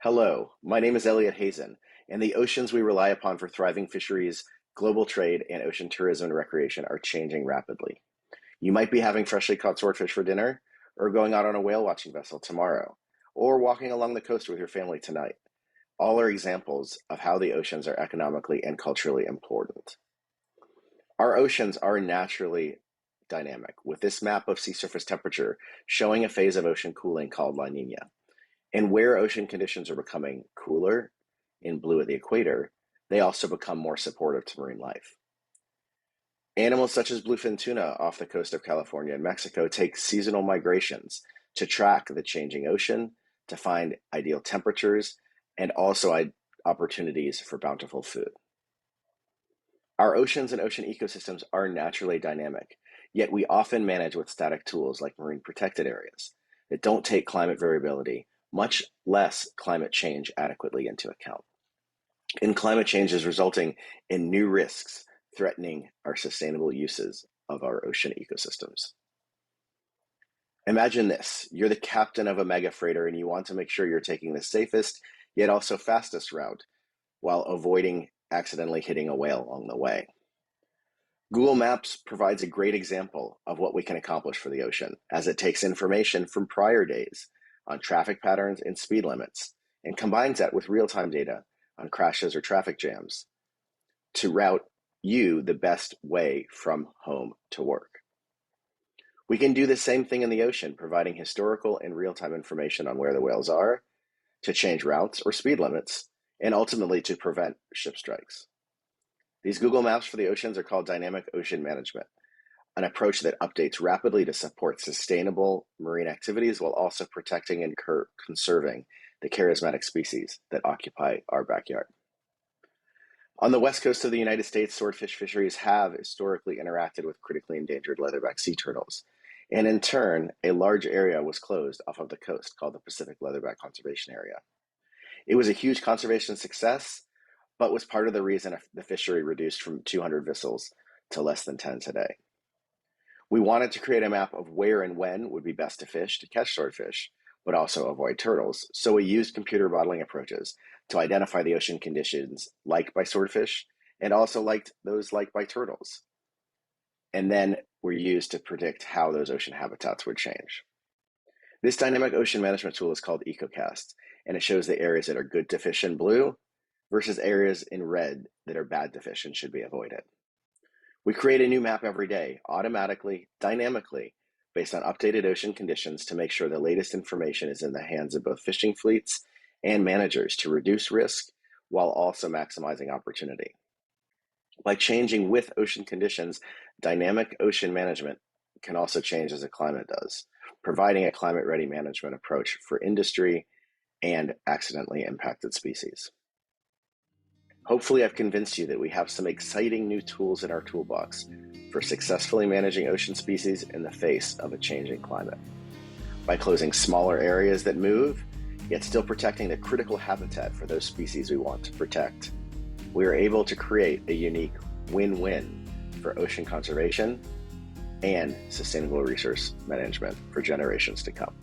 Hello, my name is Elliot Hazen, and the oceans we rely upon for thriving fisheries, global trade, and ocean tourism and recreation are changing rapidly. You might be having freshly caught swordfish for dinner, or going out on a whale watching vessel tomorrow, or walking along the coast with your family tonight. All are examples of how the oceans are economically and culturally important. Our oceans are naturally dynamic, with this map of sea surface temperature showing a phase of ocean cooling called La Nina. And where ocean conditions are becoming cooler, in blue at the equator, they also become more supportive to marine life. Animals such as bluefin tuna off the coast of California and Mexico take seasonal migrations to track the changing ocean, to find ideal temperatures, and also opportunities for bountiful food. Our oceans and ocean ecosystems are naturally dynamic, yet we often manage with static tools like marine protected areas that don't take climate variability, much less climate change, adequately into account. And climate change is resulting in new risks threatening our sustainable uses of our ocean ecosystems. Imagine this: you're the captain of a mega freighter and you want to make sure you're taking the safest yet also fastest route while avoiding accidentally hitting a whale along the way. Google Maps provides a great example of what we can accomplish for the ocean, as it takes information from prior days on traffic patterns and speed limits and combines that with real-time data on crashes or traffic jams to route you the best way from home to work. We can do the same thing in the ocean, providing historical and real-time information on where the whales are, to change routes or speed limits, and ultimately to prevent ship strikes. These Google Maps for the oceans are called dynamic ocean management, an approach that updates rapidly to support sustainable marine activities while also protecting and conserving the charismatic species that occupy our backyard. On the west coast of the United States, swordfish fisheries have historically interacted with critically endangered leatherback sea turtles, and in turn, a large area was closed off of the coast called the Pacific Leatherback Conservation Area. It was a huge conservation success, but was part of the reason the fishery reduced from 200 vessels to less than 10 today. We wanted to create a map of where and when would be best to fish to catch swordfish, but also avoid turtles. So we used computer modeling approaches to identify the ocean conditions liked by swordfish and also those liked by turtles. And then were used to predict how those ocean habitats would change. This dynamic ocean management tool is called EcoCast, and it shows the areas that are good to fish in blue versus areas in red that are bad to fish and should be avoided. We create a new map every day, automatically, dynamically, based on updated ocean conditions to make sure the latest information is in the hands of both fishing fleets and managers to reduce risk while also maximizing opportunity. By changing with ocean conditions, dynamic ocean management can also change as the climate does, providing a climate-ready management approach for industry and accidentally impacted species. Hopefully, I've convinced you that we have some exciting new tools in our toolbox for successfully managing ocean species in the face of a changing climate. By closing smaller areas that move, yet still protecting the critical habitat for those species we want to protect, we are able to create a unique win-win for ocean conservation and sustainable resource management for generations to come.